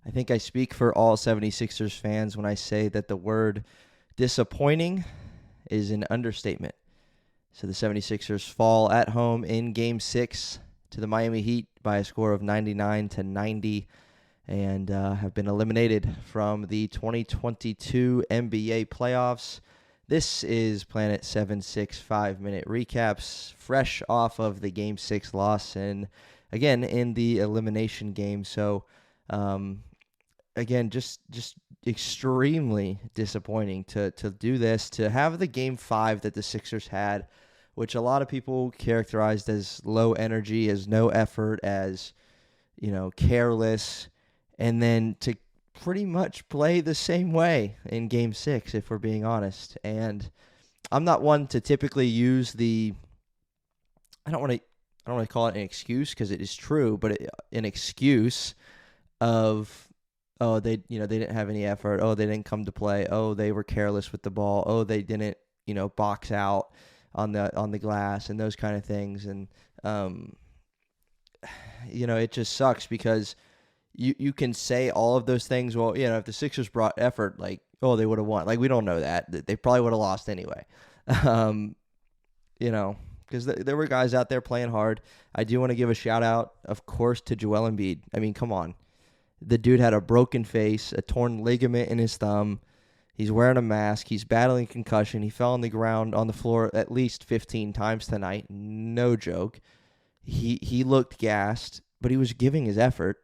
I think I speak for all 76ers fans when I say that the word disappointing is an understatement. So the 76ers fall at home in Game 6 to the Miami Heat by a score of 99-90 and have been eliminated from the 2022 NBA playoffs. This is Planet 7-6 5-minute recaps, fresh off of the Game 6 loss and, again, in the elimination game. So, again, just extremely disappointing to do this, to have the Game 5 that the Sixers had, which a lot of people characterized as low energy, as no effort, as, careless, and then to pretty much play the same way in Game 6, if we're being honest. And I'm not one to typically use I don't want to call it an excuse because it is true, but an excuse of, oh, they didn't have any effort. Oh, they didn't come to play. Oh, they were careless with the ball. Oh, they didn't, box out on the glass and those kind of things. And it just sucks because you can say all of those things. Well, if the Sixers brought effort, like, oh, they would have won. Like, we don't know that. They probably would have lost anyway. Because there were guys out there playing hard. I do want to give a shout out, of course, to Joel Embiid. I mean, come on. The dude had a broken face, a torn ligament in his thumb. He's wearing a mask. He's battling concussion. He fell on the ground, on the floor at least 15 times tonight. No joke. He looked gassed, but he was giving his effort.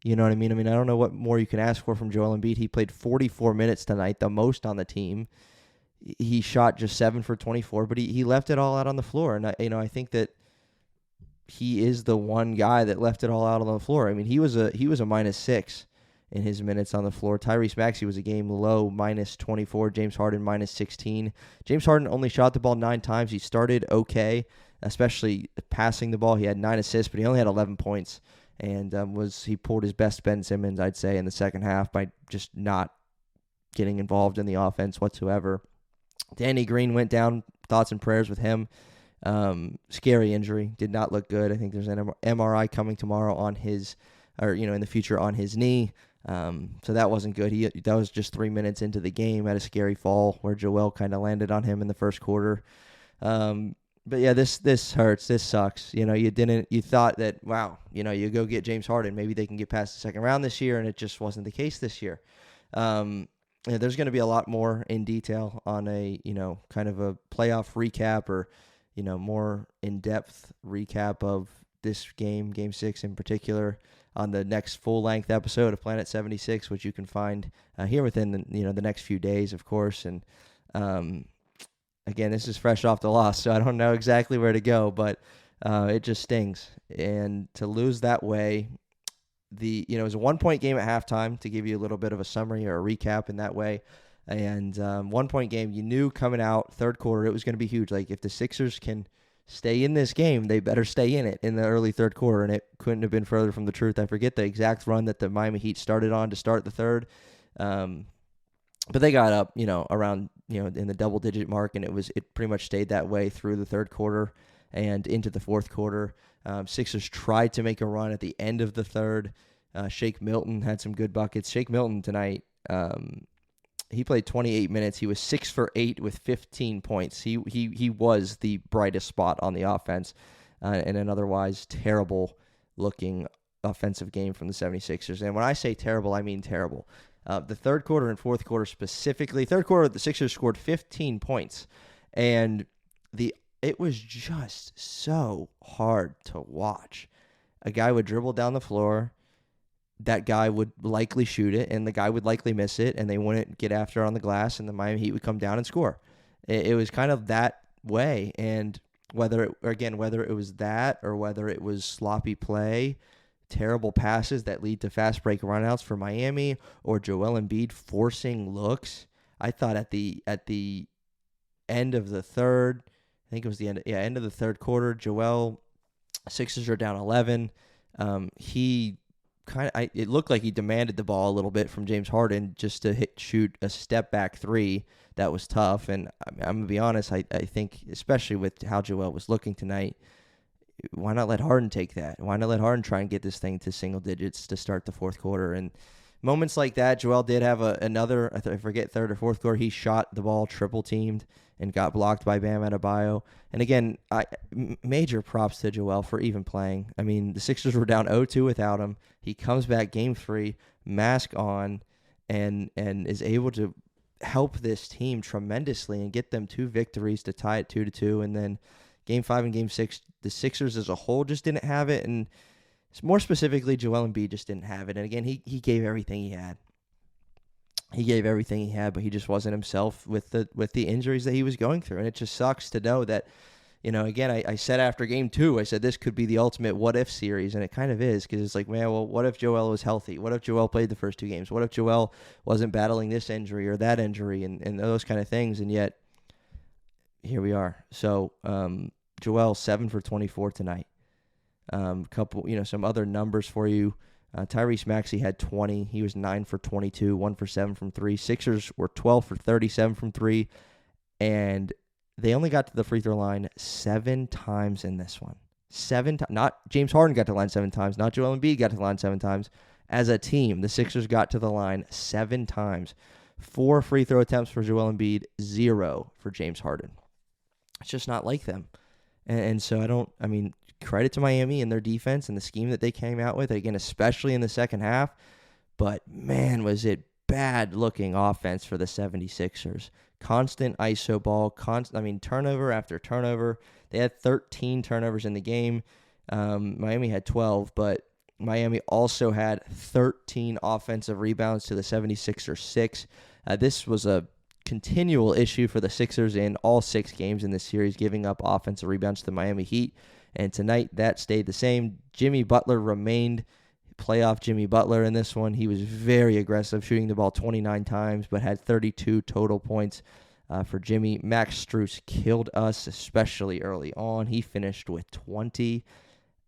You know what I mean? I don't know what more you can ask for from Joel Embiid. He played 44 minutes tonight, the most on the team. He shot just 7 for 24, but he left it all out on the floor. And I think that he is the one guy that left it all out on the floor. I mean, he was a -6 in his minutes on the floor. Tyrese Maxey was a game low, -24. James Harden .16. James Harden only shot the ball 9 times. He started okay, especially passing the ball. He had 9 assists, but he only had 11 points. And he pulled his best Ben Simmons, I'd say, in the second half by just not getting involved in the offense whatsoever. Danny Green went down. Thoughts and prayers with him. Scary injury. Did not look good. I think there's an MRI coming tomorrow on his, or in the future on his knee. So that wasn't good. That was just 3 minutes into the game at a scary fall where Joel kind of landed on him in the first quarter. But yeah, this hurts. This sucks. You thought that, wow, you go get James Harden, maybe they can get past the second round this year, and it just wasn't the case this year. There's going to be a lot more in detail on a, kind of a playoff recap or, more in-depth recap of this game, Game 6 in particular, on the next full-length episode of Planet 76, which you can find here within the next few days, of course. And again, this is fresh off the loss, so I don't know exactly where to go, but it just stings. And to lose that way, it was a 1-point game at halftime, to give you a little bit of a summary or a recap in that way. And 1-point game, you knew coming out third quarter it was going to be huge. Like, if the Sixers can stay in this game, they better stay in it in the early third quarter, and it couldn't have been further from the truth. I forget the exact run that the Miami Heat started on to start the third, but they got up, around, in the double-digit mark, and it pretty much stayed that way through the third quarter and into the fourth quarter. Sixers tried to make a run at the end of the third. Shake Milton had some good buckets. Shake Milton tonight, he played 28 minutes. He was 6 for 8 with 15 points. He was the brightest spot on the offense in an otherwise terrible-looking offensive game from the 76ers. And when I say terrible, I mean terrible. The third quarter and fourth quarter specifically, third quarter, the Sixers scored 15 points. And it was just so hard to watch. A guy would dribble down the floor. That guy would likely shoot it, and the guy would likely miss it, and they wouldn't get after it on the glass, and the Miami Heat would come down and score. It was kind of that way, and whether it was that or whether it was sloppy play, terrible passes that lead to fast break runouts for Miami, or Joel Embiid forcing looks, I thought at the end of the third, I think it was the end of the third quarter, Sixers are down 11. It looked like he demanded the ball a little bit from James Harden just to shoot a step back three. That was tough. And I'm going to be honest, I think, especially with how Joel was looking tonight, why not let Harden take that? Why not let Harden try and get this thing to single digits to start the fourth quarter? And moments like that, Joel did have another, I forget, third or fourth quarter, he shot the ball triple teamed and got blocked by Bam Adebayo. And again, major props to Joel for even playing. I mean, the Sixers were down 0-2 without him. He comes back game 3, mask on, and is able to help this team tremendously and get them 2 victories to tie it 2-2. And then game 5 and game 6, the Sixers as a whole just didn't have it. And more specifically, Joel Embiid just didn't have it. And again, he gave everything he had. He gave everything he had, but he just wasn't himself with the injuries that he was going through. And it just sucks to know that, again, I said after game 2, I said this could be the ultimate what-if series, and it kind of is, because it's like, man, well, what if Joel was healthy? What if Joel played the first 2 games? What if Joel wasn't battling this injury or that injury and those kind of things? And yet, here we are. So, Joel, 7 for 24 tonight. Couple, some other numbers for you. Tyrese Maxey had 20. He was 9 for 22, 1 for 7 from 3. Sixers were 12 for 37 from 3, and they only got to the free throw line 7 times in this one. 7 times. Not James Harden got to the line 7 times. Not Joel Embiid got to the line 7 times. As a team, the Sixers got to the line 7 times. 4 free throw attempts for Joel Embiid, 0 for James Harden. It's just not like them. And so credit to Miami and their defense and the scheme that they came out with, again, especially in the second half. But, man, was it bad-looking offense for the 76ers. Constant ISO ball, turnover after turnover. They had 13 turnovers in the game. Miami had 12, but Miami also had 13 offensive rebounds to the 76ers 6. This was a continual issue for the Sixers in all 6 games in this series, giving up offensive rebounds to the Miami Heat. And tonight, that stayed the same. Jimmy Butler remained playoff Jimmy Butler in this one. He was very aggressive, shooting the ball 29 times, but had 32 total points for Jimmy. Max Strus killed us, especially early on. He finished with 20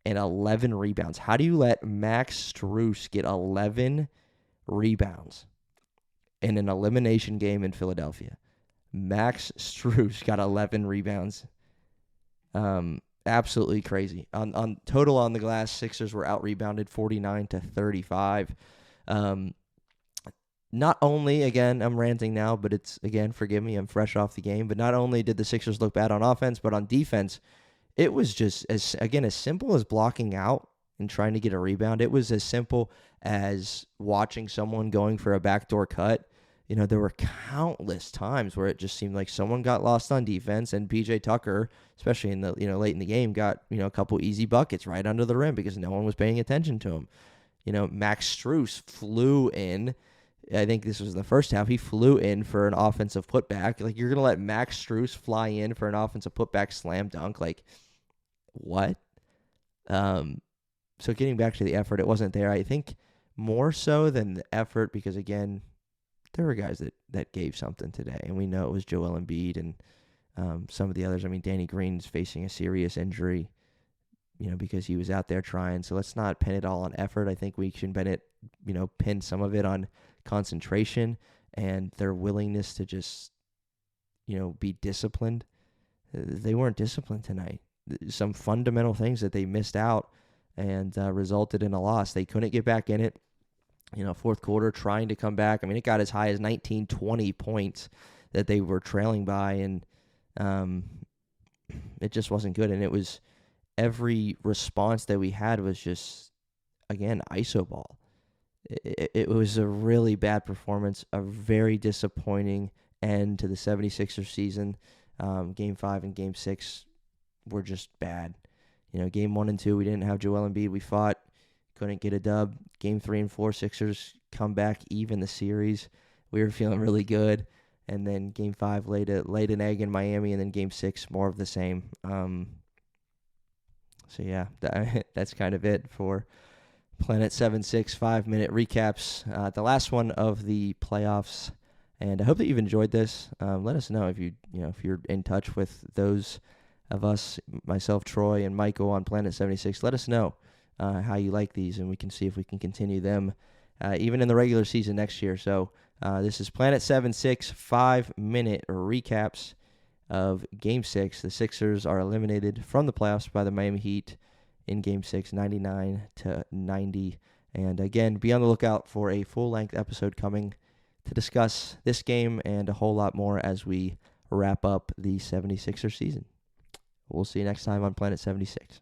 and 11 rebounds. How do you let Max Strus get 11 rebounds in an elimination game in Philadelphia? Max Strus got 11 rebounds. Absolutely crazy. On total on the glass, Sixers were out-rebounded 49-35. Not only, again, I'm ranting now, but it's, again, forgive me, I'm fresh off the game, but not only did the Sixers look bad on offense, but on defense, it was just, as simple as blocking out and trying to get a rebound. It was as simple as watching someone going for a backdoor cut. There were countless times where it just seemed like someone got lost on defense, and PJ Tucker, especially in the late in the game, got a couple easy buckets right under the rim because no one was paying attention to him. Max Strus flew in. I think this was the first half. He flew in for an offensive putback. Like, you're gonna let Max Strus fly in for an offensive putback slam dunk? Like, what? So getting back to the effort, it wasn't there. I think more so than the effort, because again, there were guys that gave something today, and we know it was Joel Embiid and some of the others. Danny Green's facing a serious injury, because he was out there trying. So let's not pin it all on effort. I think we should pin some of it on concentration and their willingness to just, be disciplined. They weren't disciplined tonight. Some fundamental things that they missed out and resulted in a loss. They couldn't get back in it. Fourth quarter, trying to come back. It got as high as 19, 20 points that they were trailing by, and it just wasn't good. And it was every response that we had was just, again, ISO ball. It was a really bad performance, a very disappointing end to the 76ers season. Game 5 and Game 6 were just bad. Game 1 and 2, we didn't have Joel Embiid. We fought. Couldn't get a dub. Game 3 and 4, Sixers come back, even the series. We were feeling really good. And then Game 5 laid an egg in Miami, and then Game 6, more of the same. So, yeah, that's kind of it for Planet 7-6 5-minute recaps. The last one of the playoffs. And I hope that you've enjoyed this. Let us know if you're in touch with those of us, myself, Troy, and Michael on Planet 76. Let us know how you like these, and we can see if we can continue them even in the regular season next year. So this is Planet 7-6 5-minute recaps of Game 6. The Sixers are eliminated from the playoffs by the Miami Heat in Game 6, 99-90. And again, be on the lookout for a full-length episode coming to discuss this game and a whole lot more as we wrap up the 76er season. We'll see you next time on Planet 76.